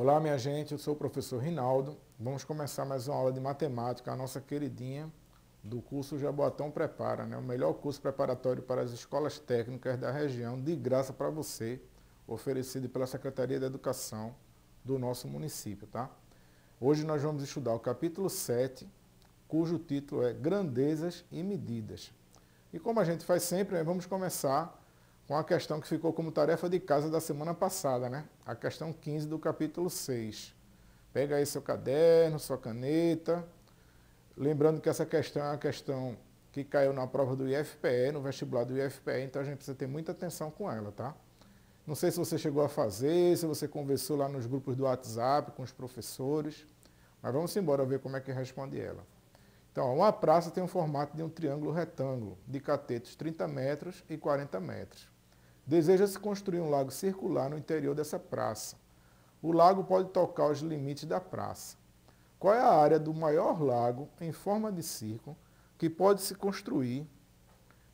Olá, minha gente, eu sou o professor Rinaldo. Vamos começar mais uma aula de matemática, a nossa queridinha do curso Jaboatão Prepara, né? O melhor curso preparatório para as escolas técnicas da região, de graça para você, oferecido pela Secretaria da Educação do nosso município, tá? Hoje nós vamos estudar o capítulo 7, cujo título é Grandezas e Medidas. E como a gente faz sempre, né, vamos começar com a questão que ficou como tarefa de casa da semana passada, né? A questão 15 do capítulo 6. Pega aí seu caderno, sua caneta. Lembrando que essa questão é uma questão que caiu na prova do IFPE, no vestibular do IFPE, então a gente precisa ter muita atenção com ela, tá? Não sei se você chegou a fazer, se você conversou lá nos grupos do WhatsApp com os professores, mas vamos embora ver como é que responde ela. Então, uma praça tem um formato de um triângulo retângulo, de catetos 30 metros e 40 metros. Deseja-se construir um lago circular no interior dessa praça. O lago pode tocar os limites da praça. Qual é a área do maior lago em forma de círculo que pode se construir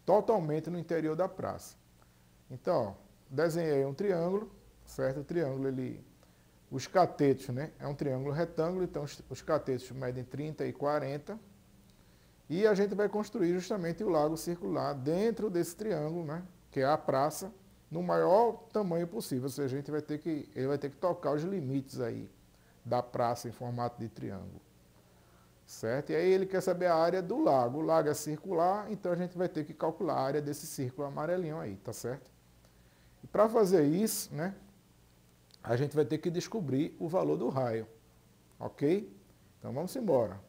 totalmente no interior da praça? Então, desenhei um triângulo, certo? O triângulo, os catetos, né? É um triângulo retângulo, então os catetos medem 30 e 40. E a gente vai construir justamente o lago circular dentro desse triângulo, né? Que é a praça, no maior tamanho possível. Ou seja, ele vai ter que tocar os limites aí da praça em formato de triângulo. Certo? E aí ele quer saber a área do lago. O lago é circular, então a gente vai ter que calcular a área desse círculo amarelinho aí, tá certo? E para fazer isso, né, a gente vai ter que descobrir o valor do raio. Ok? Então vamos embora.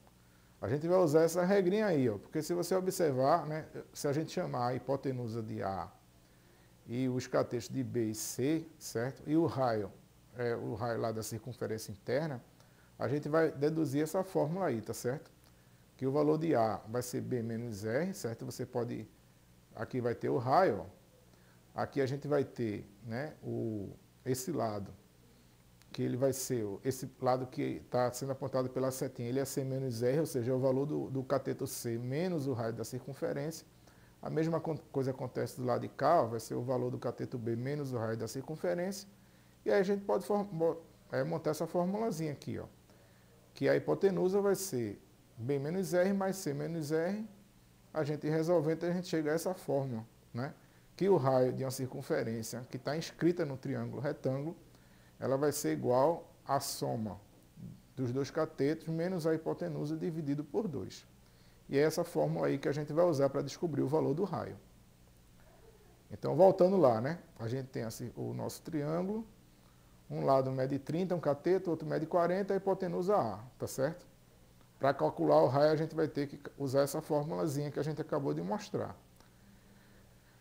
A gente vai usar essa regrinha aí, ó, porque se você observar, né, se a gente chamar a hipotenusa de A e os catetos de B e C, certo? E o raio lá da circunferência interna, a gente vai deduzir essa fórmula aí, tá certo? Que o valor de A vai ser B menos R, certo? Você pode, aqui vai ter o raio, ó. Aqui a gente vai ter, né, esse lado, que ele vai ser, esse lado que está sendo apontado pela setinha, ele é C menos R, ou seja, é o valor do cateto C menos o raio da circunferência. A mesma coisa acontece do lado de cá, ó, vai ser o valor do cateto B menos o raio da circunferência. E aí a gente pode montar essa formulazinha aqui, ó, que a hipotenusa vai ser B menos R mais C menos R. A gente resolvendo, a gente chega a essa fórmula, né? Que o raio de uma circunferência que está inscrita no triângulo retângulo, ela vai ser igual à soma dos dois catetos menos a hipotenusa dividido por 2. E é essa fórmula aí que a gente vai usar para descobrir o valor do raio. Então, voltando lá, né? A gente tem assim, o nosso triângulo. Um lado mede 30, um cateto, outro mede 40, a hipotenusa A, tá certo? Para calcular o raio, a gente vai ter que usar essa formulazinha que a gente acabou de mostrar.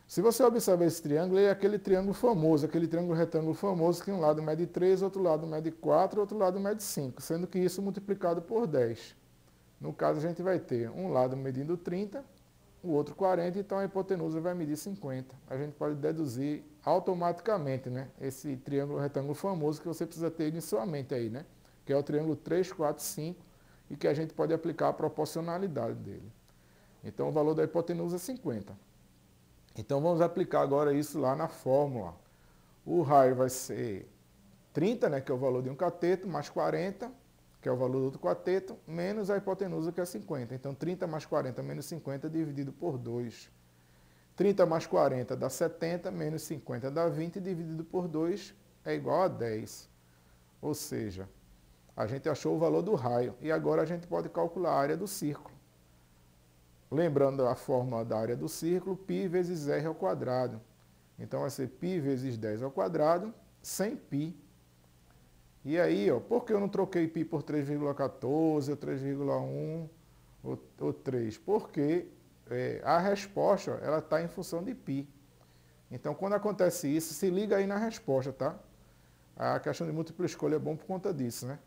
Se você observar esse triângulo, ele é aquele triângulo famoso, aquele triângulo retângulo famoso, que um lado mede 3, outro lado mede 4, outro lado mede 5, sendo que isso multiplicado por 10. No caso, a gente vai ter um lado medindo 30, o outro 40, então a hipotenusa vai medir 50. A gente pode deduzir automaticamente, né, esse triângulo retângulo famoso que você precisa ter em sua mente aí, né, que é o triângulo 3, 4, 5, e que a gente pode aplicar a proporcionalidade dele. Então, o valor da hipotenusa é 50. Então, vamos aplicar agora isso lá na fórmula. O raio vai ser 30, né, que é o valor de um cateto, mais 40, que é o valor do outro cateto, menos a hipotenusa, que é 50. Então, 30 mais 40 menos 50 dividido por 2. 30 mais 40 dá 70, menos 50 dá 20, dividido por 2 é igual a 10. Ou seja, a gente achou o valor do raio. E agora a gente pode calcular a área do círculo. Lembrando a fórmula da área do círculo, π vezes r ao quadrado. Então, vai ser π vezes 10 ao quadrado, sem π. E aí, ó, por que eu não troquei π por 3,14, ou 3,1, ou 3? Porque a resposta ela está em função de π. Então, quando acontece isso, se liga aí na resposta, tá? A questão de múltipla escolha é bom por conta disso, né?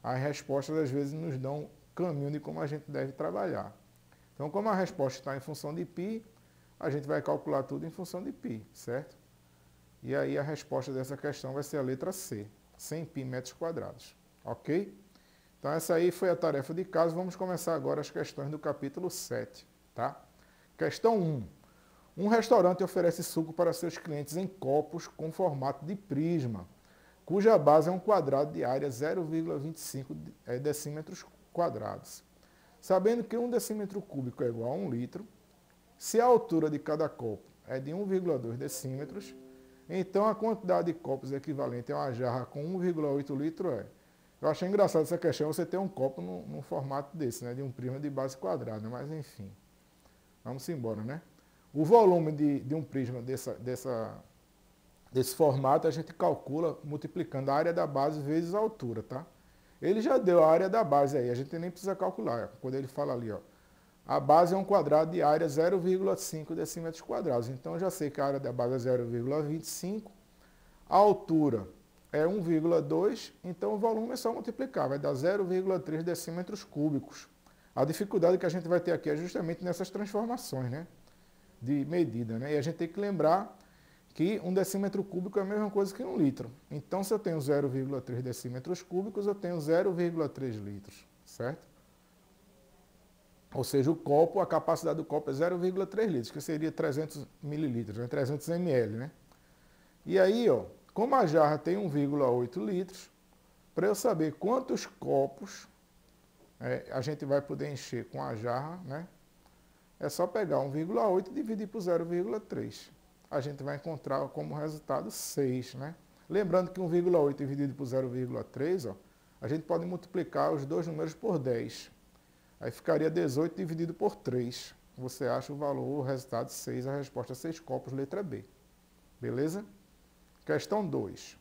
As respostas, às vezes, nos dão caminho de como a gente deve trabalhar. Então, como a resposta está em função de π, a gente vai calcular tudo em função de π, certo? E aí a resposta dessa questão vai ser a letra C, 100 π metros quadrados, ok? Então, essa aí foi a tarefa de casa. Vamos começar agora as questões do capítulo 7, tá? Questão 1. Um restaurante oferece suco para seus clientes em copos com formato de prisma. cuja base é um quadrado de área 0,25 decímetros quadrados. Sabendo que 1 decímetro cúbico é igual a 1 litro, se a altura de cada copo é de 1,2 decímetros, então a quantidade de copos equivalente a uma jarra com 1,8 litro é. Eu achei engraçado essa questão, você ter um copo num formato desse, né, de um prisma de base quadrada, mas enfim. Vamos embora, né? O volume de um prisma desse formato a gente calcula multiplicando a área da base vezes a altura, tá? Ele já deu a área da base aí, a gente nem precisa calcular. Quando ele fala ali, ó, a base é um quadrado de área 0,5 decímetros quadrados. Então, eu já sei que a área da base é 0,25, a altura é 1,2, então o volume é só multiplicar, vai dar 0,3 decímetros cúbicos. A dificuldade que a gente vai ter aqui é justamente nessas transformações, né, de medida, né? E a gente tem que lembrar que 1 decímetro cúbico é a mesma coisa que 1 litro. Então, se eu tenho 0,3 decímetros cúbicos, eu tenho 0,3 litros, certo? Ou seja, o copo, a capacidade do copo é 0,3 litros, que seria 300 mililitros, né? 300 ml, né? E aí, ó, como a jarra tem 1,8 litros, para eu saber quantos copos a gente vai poder encher com a jarra, né? É só pegar 1,8 e dividir por 0,3. A gente vai encontrar como resultado 6, né? Lembrando que 1,8 dividido por 0,3, ó, a gente pode multiplicar os dois números por 10. Aí ficaria 18 dividido por 3. Você acha o valor, o resultado 6, a resposta 6 copos, letra B. Beleza? Questão 2.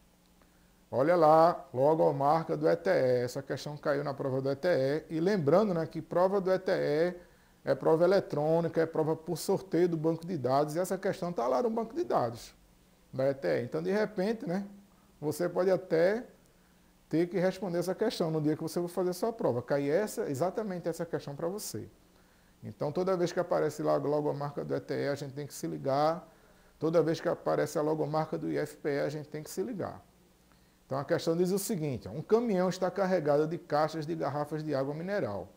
Olha lá, logomarca do ETE. Essa questão caiu na prova do ETE. E lembrando, né, que prova do ETE é prova eletrônica, é prova por sorteio do banco de dados. E essa questão está lá no banco de dados da ETE. Então, de repente, né, você pode até ter que responder essa questão no dia que você for fazer a sua prova. Cai exatamente essa questão para você. Então, toda vez que aparece lá a logomarca do ETE, a gente tem que se ligar. Toda vez que aparece a logomarca do IFPE, a gente tem que se ligar. Então, a questão diz o seguinte: um caminhão está carregado de caixas de garrafas de água mineral,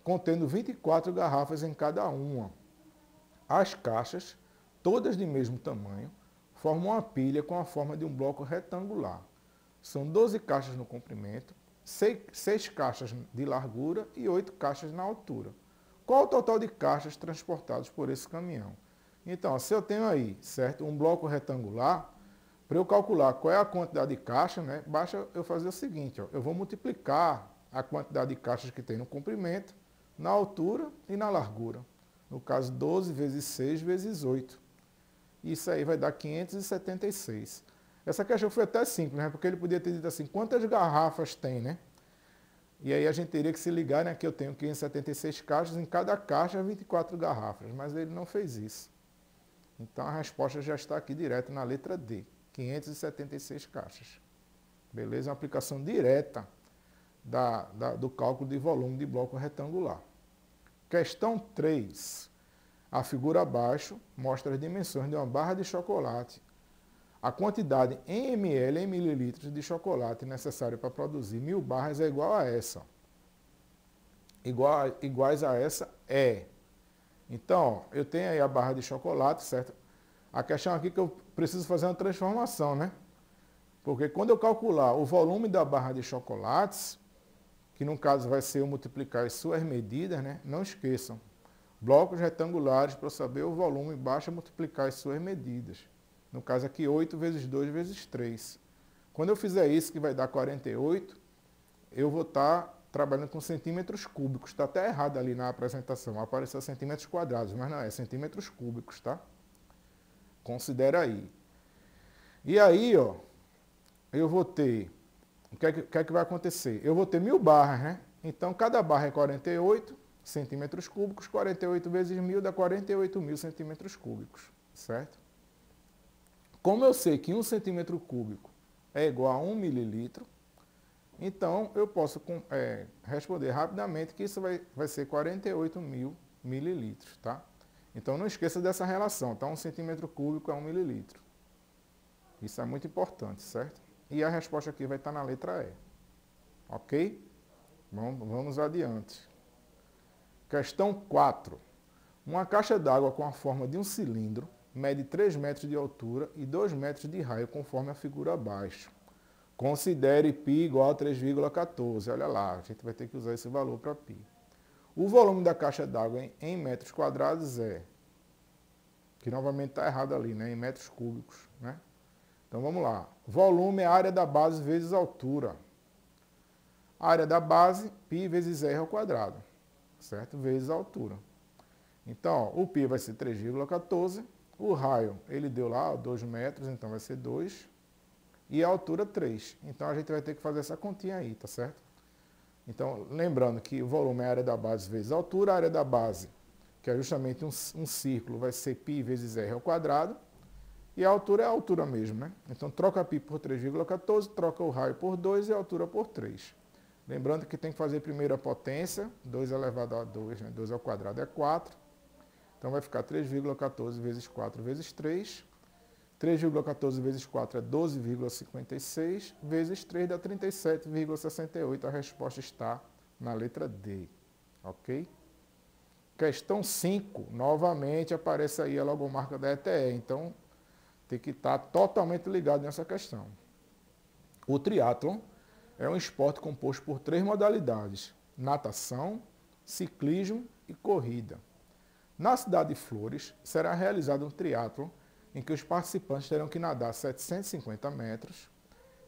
contendo 24 garrafas em cada uma. As caixas, todas de mesmo tamanho, formam uma pilha com a forma de um bloco retangular. São 12 caixas no comprimento, 6 caixas de largura e 8 caixas na altura. Qual o total de caixas transportados por esse caminhão? Então, se eu tenho aí, certo, um bloco retangular, para eu calcular qual é a quantidade de caixa, né, basta eu fazer o seguinte, ó, eu vou multiplicar a quantidade de caixas que tem no comprimento, na altura e na largura. No caso, 12 vezes 6 vezes 8. Isso aí vai dar 576. Essa questão foi até simples, né, porque ele podia ter dito assim, quantas garrafas tem, né? E aí a gente teria que se ligar, né, que eu tenho 576 caixas, em cada caixa 24 garrafas, mas ele não fez isso. Então a resposta já está aqui direto na letra D, 576 caixas. Beleza? Uma aplicação direta do cálculo de volume de bloco retangular. Questão 3. A figura abaixo mostra as dimensões de uma barra de chocolate. A quantidade em ml, em mililitros de chocolate necessária para produzir 1000 barras é igual a essa. Iguais a essa é. Então, ó, eu tenho aí a barra de chocolate, certo? A questão aqui é que eu preciso fazer uma transformação, né? Porque quando eu calcular o volume da barra de chocolates, que no caso vai ser eu multiplicar as suas medidas, né? Não esqueçam, blocos retangulares, para saber o volume, basta multiplicar as suas medidas. No caso aqui, 8 vezes 2 vezes 3. Quando eu fizer isso, que vai dar 48, eu vou estar trabalhando com centímetros cúbicos. Está até errado ali na apresentação, apareceu centímetros quadrados, mas não é centímetros cúbicos, tá? Considera aí. E aí, ó, eu vou ter, o que é que vai acontecer? Eu vou ter 1000 barras, né? Então, cada barra é 48 centímetros cúbicos, 48 vezes 1000 dá 48.000 centímetros cúbicos, certo? Como eu sei que 1 centímetro cúbico é igual a 1 mililitro, então eu posso responder rapidamente que isso vai ser 48.000 mililitros, tá? Então não esqueça dessa relação, tá? 1 centímetro cúbico é 1 mililitro. Isso é muito importante, certo? E a resposta aqui vai estar na letra E. Ok? Vamos adiante. Questão 4. Uma caixa d'água com a forma de um cilindro mede 3 metros de altura e 2 metros de raio, conforme a figura abaixo. Considere π igual a 3,14. Olha lá, a gente vai ter que usar esse valor para π. O volume da caixa d'água em metros quadrados é, que novamente está errado ali, né? Em metros cúbicos, né? Então vamos lá. Volume é a área da base vezes a altura. A área da base, π vezes r ao quadrado, certo? Vezes a altura. Então, ó, o π vai ser 3,14. O raio, ele deu lá 2 metros, então vai ser 2. E a altura 3. Então a gente vai ter que fazer essa continha aí, tá certo? Então, lembrando que o volume é a área da base vezes a altura. A área da base, que é justamente um círculo, vai ser π vezes r ao quadrado. E a altura é a altura mesmo, né? Então troca π por 3,14, troca o raio por 2 e a altura por 3. Lembrando que tem que fazer primeiro a potência, 2 elevado a 2, né? 2 ao quadrado é 4. Então vai ficar 3,14 vezes 4 vezes 3. 3,14 vezes 4 é 12,56, vezes 3 dá 37,68. A resposta está na letra D, ok? Questão 5, novamente aparece aí a logomarca da ETE, então tem que estar totalmente ligado nessa questão. O triatlon é um esporte composto por 3 modalidades: natação, ciclismo e corrida. Na cidade de Flores, será realizado um triatlon em que os participantes terão que nadar 750 metros,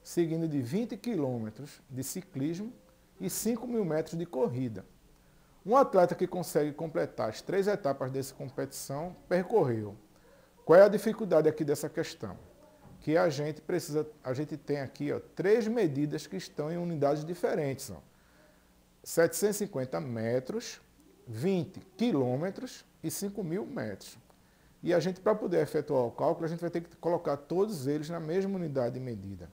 seguindo de 20 quilômetros de ciclismo e 5.000 metros de corrida. Um atleta que consegue completar as 3 etapas dessa competição percorreu. Qual é a dificuldade aqui dessa questão? Que a gente tem aqui 3 medidas que estão em unidades diferentes. 750 metros, 20 quilômetros e 5.000 metros. E a gente, para poder efetuar o cálculo, a gente vai ter que colocar todos eles na mesma unidade de medida.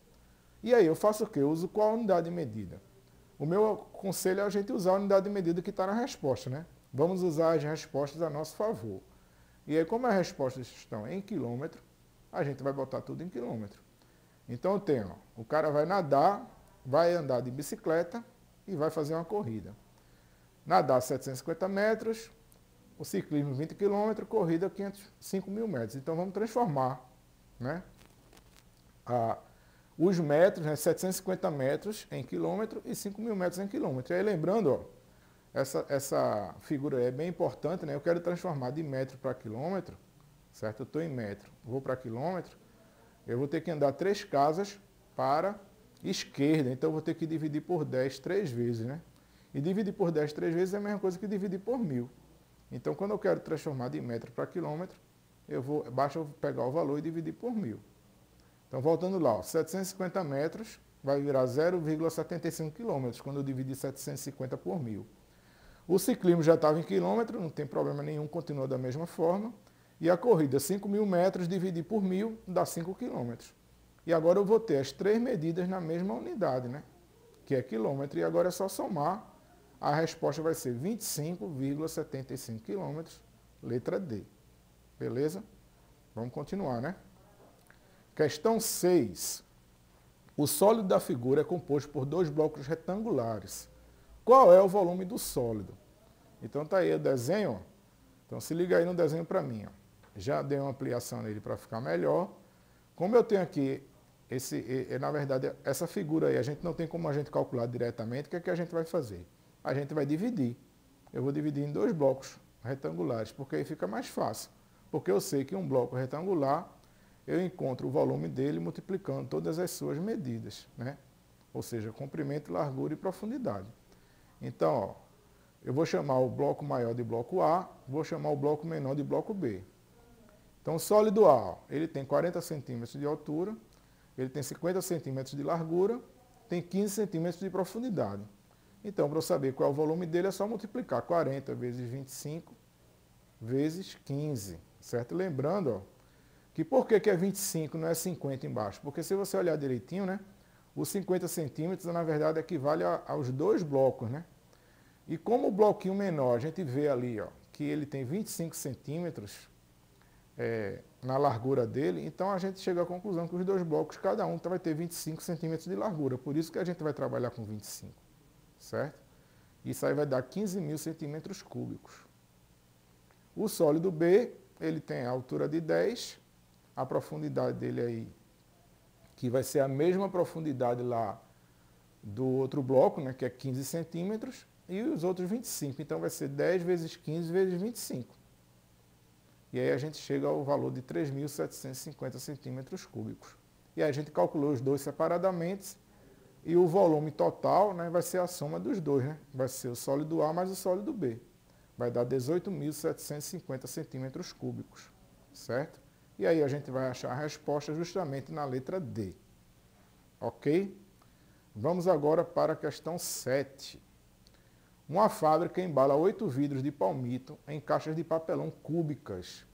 E aí eu faço o quê? Eu uso qual unidade de medida? O meu conselho é a gente usar a unidade de medida que está na resposta, né? Vamos usar as respostas a nosso favor. E aí, como as respostas estão em quilômetro, a gente vai botar tudo em quilômetro. Então eu tenho, o cara vai nadar, vai andar de bicicleta e vai fazer uma corrida. Nadar 750 metros, o ciclismo 20 km, corrida 5.000 metros. Então vamos transformar, né, os metros, né, 750 metros em quilômetro e 5.000 metros em quilômetro. E aí lembrando, ó, essa figura é bem importante, né? Eu quero transformar de metro para quilômetro, certo? Eu estou em metro, vou para quilômetro, eu vou ter que andar 3 casas para esquerda, então eu vou ter que dividir por 10 3 vezes, né? E dividir por 10 3 vezes é a mesma coisa que dividir por 1.000. Então, quando eu quero transformar de metro para quilômetro, basta eu pegar o valor e dividir por 1.000. Então, voltando lá, ó, 750 metros vai virar 0,75 quilômetros, quando eu dividir 750 por 1.000. O ciclismo já estava em quilômetro, não tem problema nenhum, continua da mesma forma. E a corrida, 5.000 metros, dividir por 1.000, dá 5 quilômetros. E agora eu vou ter as 3 medidas na mesma unidade, né? Que é quilômetro, e agora é só somar. A resposta vai ser 25,75 quilômetros, letra D. Beleza? Vamos continuar, né? Questão 6. O sólido da figura é composto por 2 blocos retangulares. Qual é o volume do sólido? Então tá aí o desenho, ó. Então se liga aí no desenho para mim, ó. Já dei uma ampliação nele para ficar melhor. Como eu tenho aqui, na verdade, essa figura aí, a gente não tem como a gente calcular diretamente, o que é que a gente vai fazer? A gente vai dividir. Eu vou dividir em 2 blocos retangulares, porque aí fica mais fácil. Porque eu sei que um bloco retangular, eu encontro o volume dele multiplicando todas as suas medidas, né? Ou seja, comprimento, largura e profundidade. Então, ó, eu vou chamar o bloco maior de bloco A, vou chamar o bloco menor de bloco B. Então, o sólido A, ó, ele tem 40 centímetros de altura, ele tem 50 centímetros de largura, tem 15 centímetros de profundidade. Então, para eu saber qual é o volume dele, é só multiplicar 40 vezes 25 vezes 15, certo? Lembrando, ó, que por que é 25 não é 50 embaixo? Porque se você olhar direitinho, né, os 50 centímetros, na verdade, equivale aos 2 blocos, né? E como o bloquinho menor, a gente vê ali, ó, que ele tem 25 centímetros na largura dele, então a gente chega à conclusão que os 2 blocos, cada um vai ter 25 centímetros de largura. Por isso que a gente vai trabalhar com 25. Certo? Isso aí vai dar 15.000 centímetros cúbicos. O sólido B, ele tem a altura de 10, a profundidade dele aí que vai ser a mesma profundidade lá do outro bloco, né, que é 15 centímetros, e os outros 25. Então vai ser 10 vezes 15 vezes 25. E aí a gente chega ao valor de 3.750 centímetros cúbicos. E aí a gente calculou os dois separadamente e o volume total, né, vai ser a soma dos dois. Né? Vai ser o sólido A mais o sólido B. Vai dar 18.750 centímetros cúbicos. Certo? E aí a gente vai achar a resposta justamente na letra D. Ok? Vamos agora para a questão 7. Uma fábrica embala 8 vidros de palmito em caixas de papelão cúbicas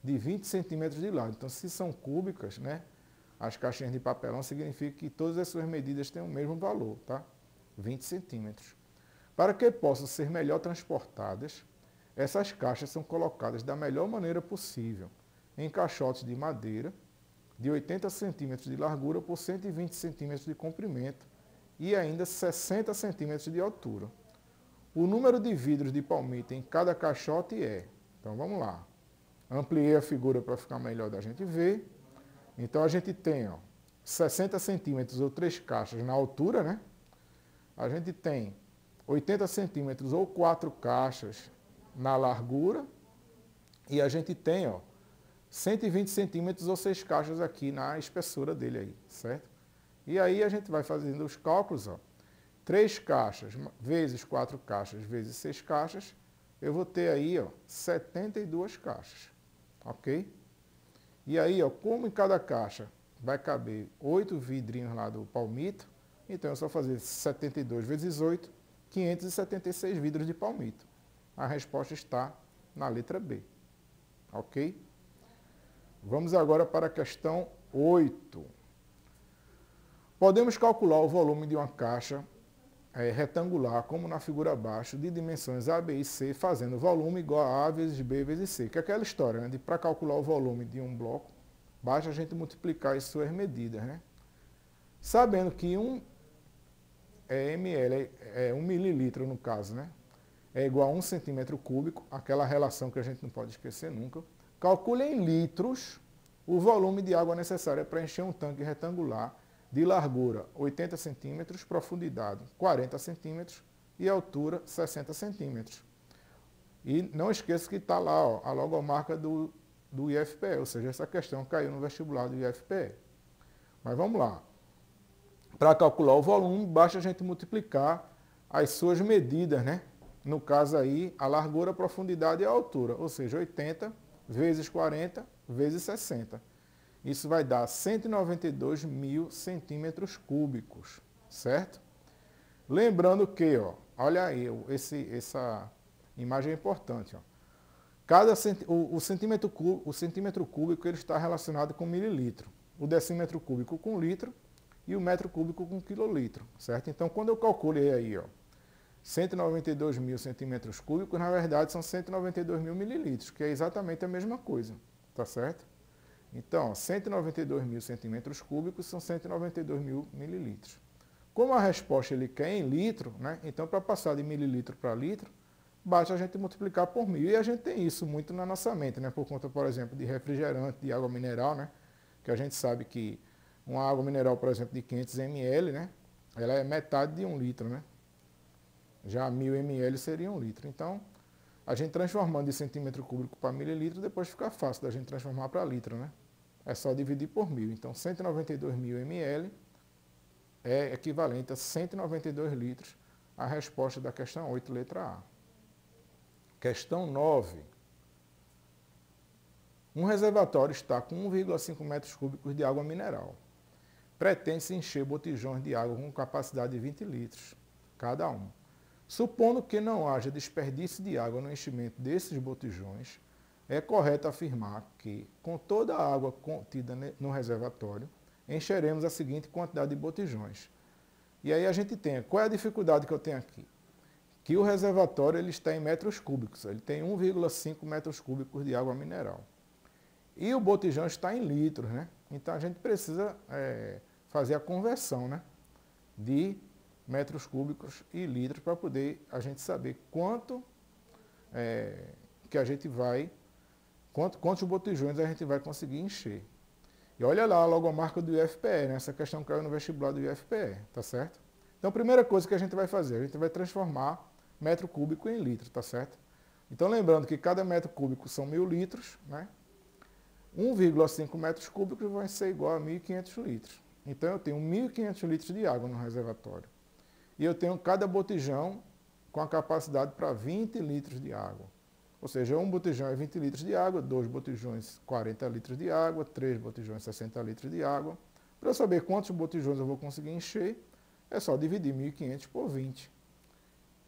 de 20 centímetros de lado. Então, se são cúbicas, né, as caixinhas de papelão significa que todas as suas medidas têm o mesmo valor, tá? 20 centímetros. Para que possam ser melhor transportadas, essas caixas são colocadas da melhor maneira possível em caixotes de madeira de 80 centímetros de largura por 120 centímetros de comprimento e ainda 60 centímetros de altura. O número de vidros de palmito em cada caixote é... Então, vamos lá. Ampliei a figura para ficar melhor da gente ver. Então, a gente tem 60 centímetros ou 3 caixas na altura, né? A gente tem 80 centímetros ou 4 caixas na largura. E a gente tem 120 centímetros ou 6 caixas aqui na espessura dele aí, certo? E aí a gente vai fazendo os cálculos, 3 caixas vezes 4 caixas vezes 6 caixas, eu vou ter aí 72 caixas, ok? E aí, como em cada caixa vai caber 8 vidrinhos lá do palmito, então é só fazer 72 vezes 8, 576 vidros de palmito. A resposta está na letra B, ok? Vamos agora para a questão 8. Podemos calcular o volume de uma caixa retangular, como na figura abaixo, de dimensões A, B e C, fazendo volume igual a A vezes B vezes C. Que é aquela história, né? De para calcular o volume de um bloco, basta a gente multiplicar as suas medidas, né? Sabendo que 1 ml, 1 mililitro no caso, né? É igual a 1 centímetro cúbico, aquela relação que a gente não pode esquecer nunca. Calcule em litros o volume de água necessária para encher um tanque retangular de largura 80 centímetros, profundidade 40 centímetros e altura 60 centímetros. E não esqueça que está lá a logomarca do IFPE, ou seja, essa questão caiu no vestibular do IFPE. Mas vamos lá. Para calcular o volume, basta a gente multiplicar as suas medidas, né? No caso aí, a largura, a profundidade e a altura, ou seja, 80 vezes 40 vezes 60. Isso vai dar 192 mil centímetros cúbicos, certo? Lembrando que, olha aí, essa imagem é importante. O centímetro cúbico ele está relacionado com mililitro, o decímetro cúbico com litro e o metro cúbico com quilolitro, certo? Então, quando eu calculei aí, 192 mil centímetros cúbicos, na verdade são 192 mil mililitros, que é exatamente a mesma coisa, tá certo? Então, 192 mil centímetros cúbicos são 192 mil mililitros. Como a resposta ele quer em litro, né? Então, para passar de mililitro para litro, basta a gente multiplicar por 1000. E a gente tem isso muito na nossa mente, né? Por conta, por exemplo, de refrigerante, de água mineral, né? Que a gente sabe que uma água mineral, por exemplo, de 500 ml, né? Ela é metade de 1 litro, né? Já 1000 ml seria 1 litro. Então, a gente transformando de centímetro cúbico para mililitro, depois fica fácil da gente transformar para litro, né? É só dividir por 1000. Então, 192 mil ml é equivalente a 192 litros, a resposta da questão 8, letra A. Questão 9. Um reservatório está com 1,5 metros cúbicos de água mineral. Pretende-se encher botijões de água com capacidade de 20 litros cada um. Supondo que não haja desperdício de água no enchimento desses botijões, é correto afirmar que, com toda a água contida no reservatório, encheremos a seguinte quantidade de botijões. E aí a gente tem, qual é a dificuldade que eu tenho aqui? Que o reservatório ele está em metros cúbicos, ele tem 1,5 metros cúbicos de água mineral. E o botijão está em litros, né? Então a gente precisa fazer a conversão, né? De metros cúbicos e litros para poder a gente saber quanto que a gente vai, quantos botijões a gente vai conseguir encher. E olha lá a logomarca do IFPE, né? Essa questão caiu no vestibular do IFPE, tá certo? Então, a primeira coisa que a gente vai fazer, a gente vai transformar metro cúbico em litro, tá certo? Então, lembrando que cada metro cúbico são 1.000 litros, né? 1,5 metros cúbicos vai ser igual a 1.500 litros. Então, eu tenho 1.500 litros de água no reservatório. E eu tenho cada botijão com a capacidade para 20 litros de água. Ou seja, um botijão é 20 litros de água, 2 botijões 40 litros de água, 3 botijões 60 litros de água. Para eu saber quantos botijões eu vou conseguir encher, é só dividir 1.500 por 20.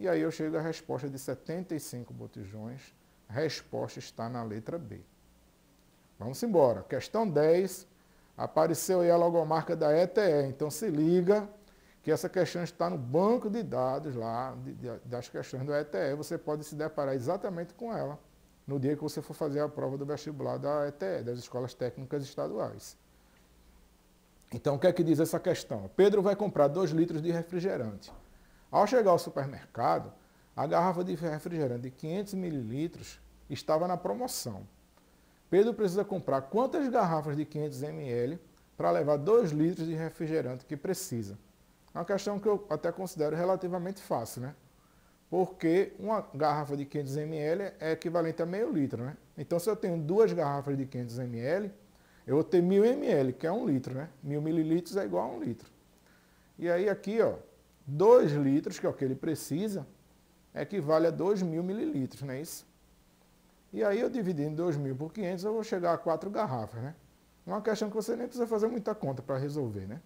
E aí eu chego à resposta de 75 botijões. A resposta está na letra B. Vamos embora. Questão 10. Apareceu aí a logomarca da ETE. Então se liga que essa questão está no banco de dados lá das questões do ETE. Você pode se deparar exatamente com ela no dia que você for fazer a prova do vestibular da ETE, das Escolas Técnicas Estaduais. Então o que é que diz essa questão? Pedro vai comprar 2 litros de refrigerante. Ao chegar ao supermercado, a garrafa de refrigerante de 500 mililitros estava na promoção. Pedro precisa comprar quantas garrafas de 500 ml para levar 2 litros de refrigerante que precisa? É uma questão que eu até considero relativamente fácil, né? Porque uma garrafa de 500 ml é equivalente a meio litro, né? Então, se eu tenho 2 garrafas de 500 ml, eu vou ter 1.000 ml, que é 1 litro, né? 1.000 mililitros é igual a 1 litro. E aí aqui, ó, 2 litros, que é o que ele precisa, equivale a 2.000 mililitros, não é isso? E aí eu dividindo 2.000 por 500, eu vou chegar a 4 garrafas, né? Uma questão que você nem precisa fazer muita conta para resolver, né?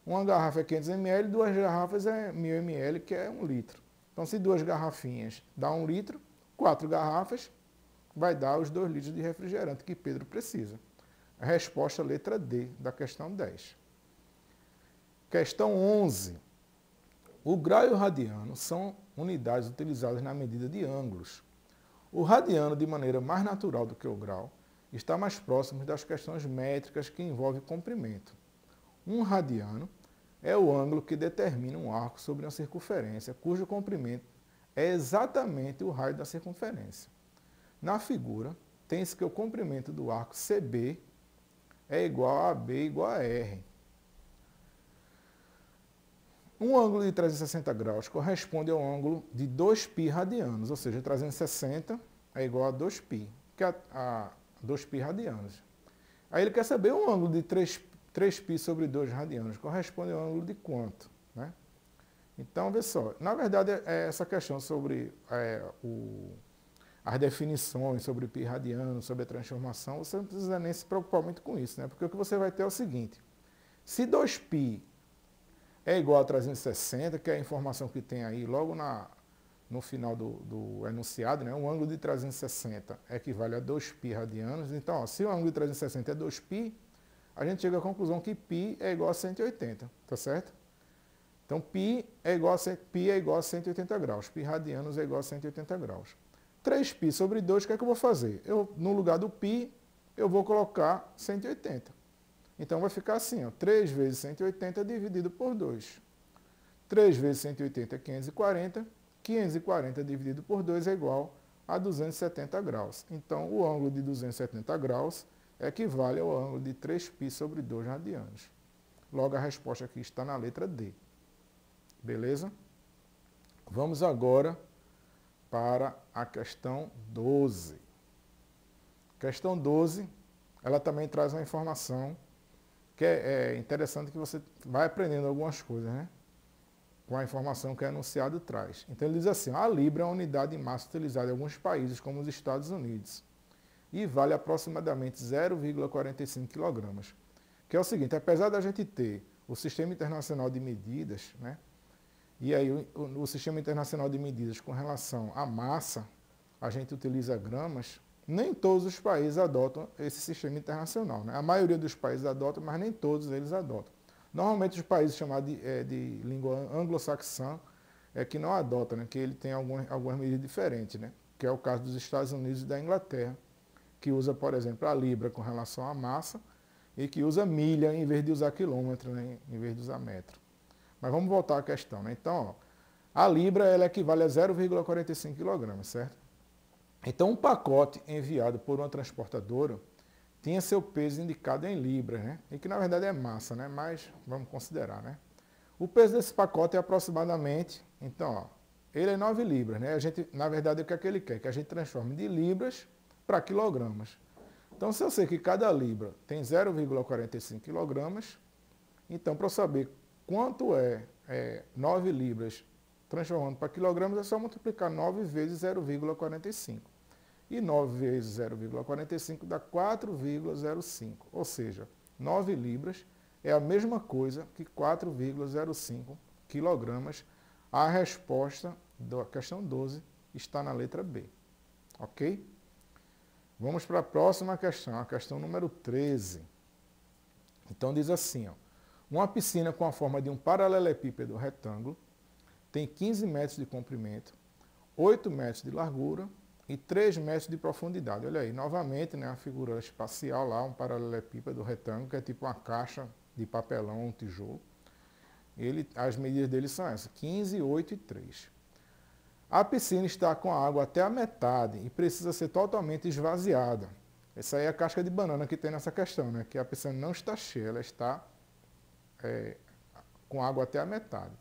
Uma garrafa é 500 ml, 2 garrafas é 1.000 ml, que é 1 litro. Então, se 2 garrafinhas dá 1 litro, 4 garrafas vai dar os 2 litros de refrigerante que Pedro precisa. A resposta letra D da questão 10. Questão 11. O grau e o radiano são unidades utilizadas na medida de ângulos. O radiano, de maneira mais natural do que o grau, está mais próximo das questões métricas que envolvem comprimento. Um radiano é o ângulo que determina um arco sobre uma circunferência, cujo comprimento é exatamente o raio da circunferência. Na figura, tem-se que o comprimento do arco CB é igual a AB igual a R. Um ângulo de 360 graus corresponde ao ângulo de 2π radianos, ou seja, 360 é igual a 2π, que é a 2π radianos. Aí ele quer saber o ângulo de 3π sobre 2 radianos, corresponde ao ângulo de quanto? Né? Então, vê só, na verdade, essa questão sobre as definições sobre π radiano, sobre a transformação, você não precisa nem se preocupar muito com isso, né? Porque o que você vai ter é o seguinte, se 2π é igual a 360, que é a informação que tem aí logo no final do enunciado, né? Um ângulo de 360 equivale a 2π radianos. Então, ó, se o ângulo de 360 é 2π, a gente chega à conclusão que π é igual a 180, tá certo? Então, π é igual a 180 graus, π radianos é igual a 180 graus. 3π sobre 2, o que é que eu vou fazer? No lugar do π, eu vou colocar 180. Então, vai ficar assim, ó, 3 vezes 180 dividido por 2. 3 vezes 180 é 540. 540 dividido por 2 é igual a 270 graus. Então, o ângulo de 270 graus equivale ao ângulo de 3π sobre 2 radianos. Logo, a resposta aqui está na letra D. Beleza? Vamos agora para a questão 12. Questão 12, ela também traz uma informação que é interessante, que você vai aprendendo algumas coisas, né? Com a informação que o enunciado traz. Então ele diz assim, a libra é a unidade de massa utilizada em alguns países, como os Estados Unidos, e vale aproximadamente 0,45 kg. Que é o seguinte, apesar da gente ter o Sistema Internacional de Medidas, né? E aí o Sistema Internacional de Medidas com relação à massa, a gente utiliza gramas, nem todos os países adotam esse sistema internacional, né? A maioria dos países adotam, mas nem todos eles adotam. Normalmente os países chamados de língua anglo-saxã que não adotam, né? Que ele tem algumas medidas diferentes, né? Que é o caso dos Estados Unidos e da Inglaterra, que usa, por exemplo, a libra com relação à massa e que usa milha em vez de usar quilômetro, né? Em vez de usar metro. Mas vamos voltar à questão, né? Então, ó, a libra ela equivale a 0,45 kg, certo? Então, um pacote enviado por uma transportadora tinha seu peso indicado em libras, né? E que na verdade é massa, né? Mas vamos considerar, né? O peso desse pacote é aproximadamente, então, ó, ele é 9 libras, né? A gente, na verdade, o que é que ele quer? Que a gente transforme de libras para quilogramas. Então, se eu sei que cada libra tem 0,45 quilogramas, então, para eu saber quanto é 9 libras transformando para quilogramas, é só multiplicar 9 vezes 0,45. E 9 vezes 0,45 dá 4,05. Ou seja, 9 libras é a mesma coisa que 4,05 quilogramas. A resposta da questão 12 está na letra B. Ok? Vamos para a próxima questão, a questão número 13. Então diz assim, ó, uma piscina com a forma de um paralelepípedo retângulo tem 15 metros de comprimento, 8 metros de largura e 3 metros de profundidade. Olha aí, novamente, né, a figura espacial lá, um paralelepípedo retângulo, que é tipo uma caixa de papelão, um tijolo. As medidas dele são essas, 15, 8 e 3. A piscina está com a água até a metade e precisa ser totalmente esvaziada. Essa aí é a casca de banana que tem nessa questão, né? Que a piscina não está cheia, ela está com água até a metade.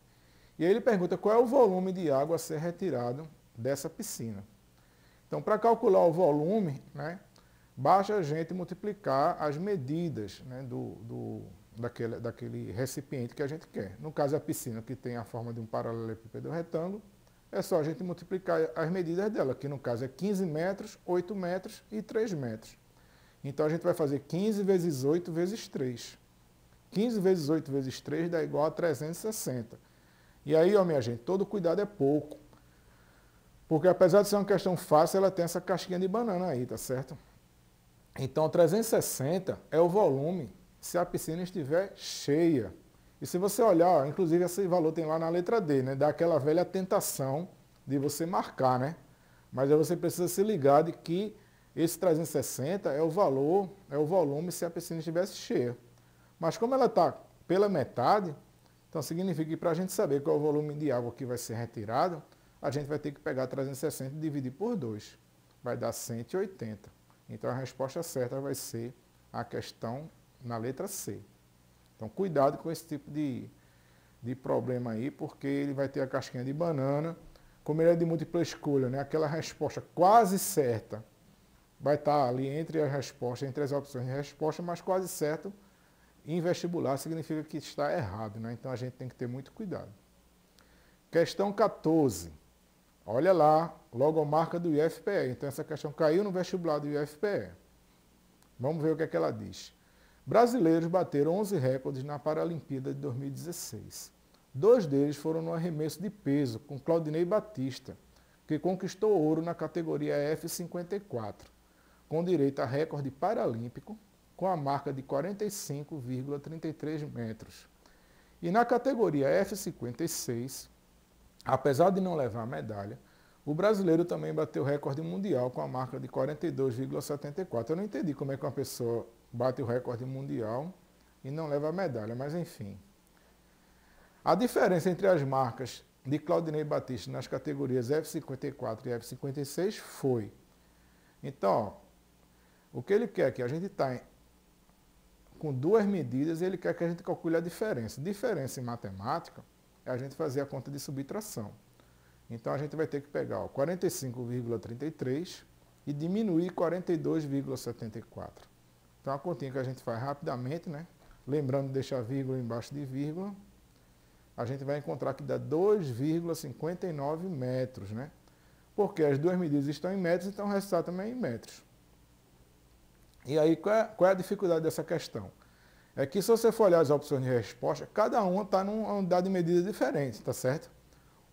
E aí ele pergunta qual é o volume de água a ser retirado dessa piscina. Então, para calcular o volume, né, basta a gente multiplicar as medidas, né, daquele recipiente que a gente quer. No caso, a piscina, que tem a forma de um paralelepípedo retângulo, é só a gente multiplicar as medidas dela, que no caso é 15 metros, 8 metros e 3 metros. Então, a gente vai fazer 15 vezes 8 vezes 3. 15 vezes 8 vezes 3 dá igual a 360. E aí, ó, minha gente, todo cuidado é pouco. Porque apesar de ser uma questão fácil, ela tem essa casquinha de banana aí, tá certo? Então, 360 é o volume se a piscina estiver cheia. E se você olhar, ó, inclusive esse valor tem lá na letra D, né? Dá aquela velha tentação de você marcar, né? Mas aí você precisa se ligar de que esse 360 é o valor, é o volume se a piscina estivesse cheia. Mas como ela está pela metade, então significa que para a gente saber qual é o volume de água que vai ser retirado, a gente vai ter que pegar 360 e dividir por 2. Vai dar 180. Então a resposta certa vai ser a questão na letra C. Então cuidado com esse tipo de problema aí, porque ele vai ter a casquinha de banana. Como ele é de múltipla escolha, né? Aquela resposta quase certa vai estar ali entre as respostas, entre as opções de resposta, mas quase certo em vestibular significa que está errado, né? Então a gente tem que ter muito cuidado. Questão 14. Olha lá, logomarca do IFPE. Então essa questão caiu no vestibular do IFPE. Vamos ver o que é que ela diz. Brasileiros bateram 11 recordes na Paralimpíada de 2016. 2 deles foram no arremesso de peso, com Claudinei Batista, que conquistou ouro na categoria F54, com direito a recorde paralímpico, com a marca de 45,33 metros. E na categoria F56, apesar de não levar a medalha, o brasileiro também bateu o recorde mundial com a marca de 42,74. Eu não entendi como é que uma pessoa bate o recorde mundial e não leva a medalha, mas enfim. A diferença entre as marcas de Claudinei Batista nas categorias F54 e F56 foi. Então, ó, o que ele quer é que a gente está com 2 medidas e ele quer que a gente calcule a diferença. Diferença em matemática é a gente fazer a conta de subtração. Então a gente vai ter que pegar 45,33 e diminuir 42,74. Então a continha que a gente faz rapidamente, né? Lembrando de deixar vírgula embaixo de vírgula, a gente vai encontrar que dá 2,59 metros, né? Porque as 2 medidas estão em metros, então o resultado também é em metros. E aí, qual é a dificuldade dessa questão? É que se você for olhar as opções de resposta, cada uma está numa unidade de medida diferente, tá certo?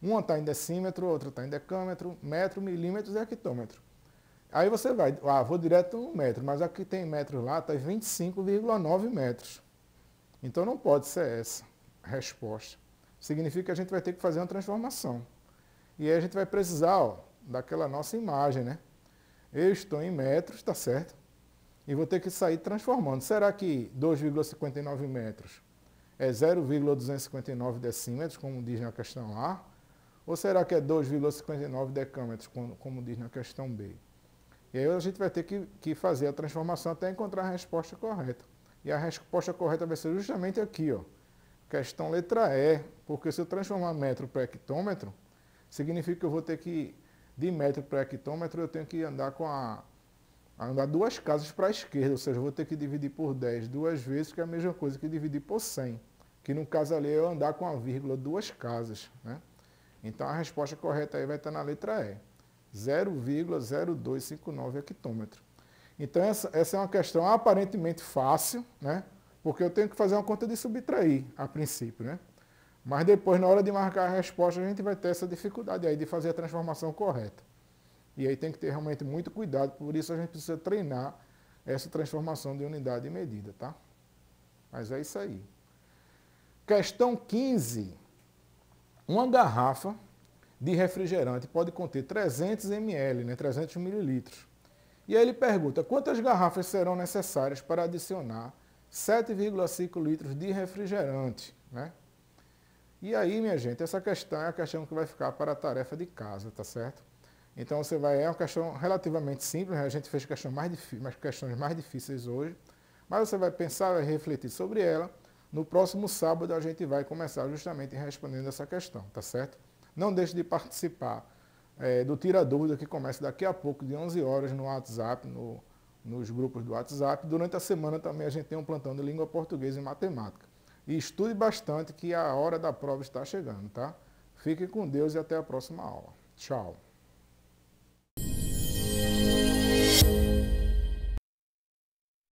Uma está em decímetro, outra está em decâmetro, metro, milímetros e hectômetro. Aí você vai, vou direto no metro, mas aqui tem metros lá, está em 25,9 metros. Então não pode ser essa a resposta. Significa que a gente vai ter que fazer uma transformação. E aí a gente vai precisar daquela nossa imagem, né? Eu estou em metros, tá certo? E vou ter que sair transformando. Será que 2,59 metros é 0,259 decímetros, como diz na questão A? Ou será que é 2,59 decâmetros, como diz na questão B? E aí a gente vai ter que fazer a transformação até encontrar a resposta correta. E a resposta correta vai ser justamente aqui, ó. Questão letra E, porque se eu transformar metro para hectômetro, significa que eu vou ter que, de metro para hectômetro, eu tenho que andar andar 2 casas para a esquerda, ou seja, eu vou ter que dividir por 10 2 vezes, que é a mesma coisa que dividir por 100, que no caso ali é eu andar com a vírgula 2 casas, né? Então a resposta correta aí vai estar na letra E, 0,0259 hectômetro. Então essa é uma questão aparentemente fácil, né? Porque eu tenho que fazer uma conta de subtrair, a princípio, né? Mas depois, na hora de marcar a resposta, a gente vai ter essa dificuldade aí de fazer a transformação correta. E aí tem que ter realmente muito cuidado, por isso a gente precisa treinar essa transformação de unidade e medida, tá? Mas é isso aí. Questão 15. Uma garrafa de refrigerante pode conter 300 ml, né, 300 mililitros. E aí ele pergunta, quantas garrafas serão necessárias para adicionar 7,5 litros de refrigerante, né? E aí, minha gente, essa questão é a questão que vai ficar para a tarefa de casa, tá certo? Então é uma questão relativamente simples, né? A gente fez questões mais difíceis hoje, mas você vai pensar, vai refletir sobre ela. No próximo sábado a gente vai começar justamente respondendo essa questão, tá certo? Não deixe de participar do Tira Dúvida, que começa daqui a pouco, de 11 horas, no WhatsApp, nos grupos do WhatsApp. Durante a semana também a gente tem um plantão de língua portuguesa e matemática. E estude bastante, que a hora da prova está chegando, tá? Fiquem com Deus e até a próxima aula. Tchau.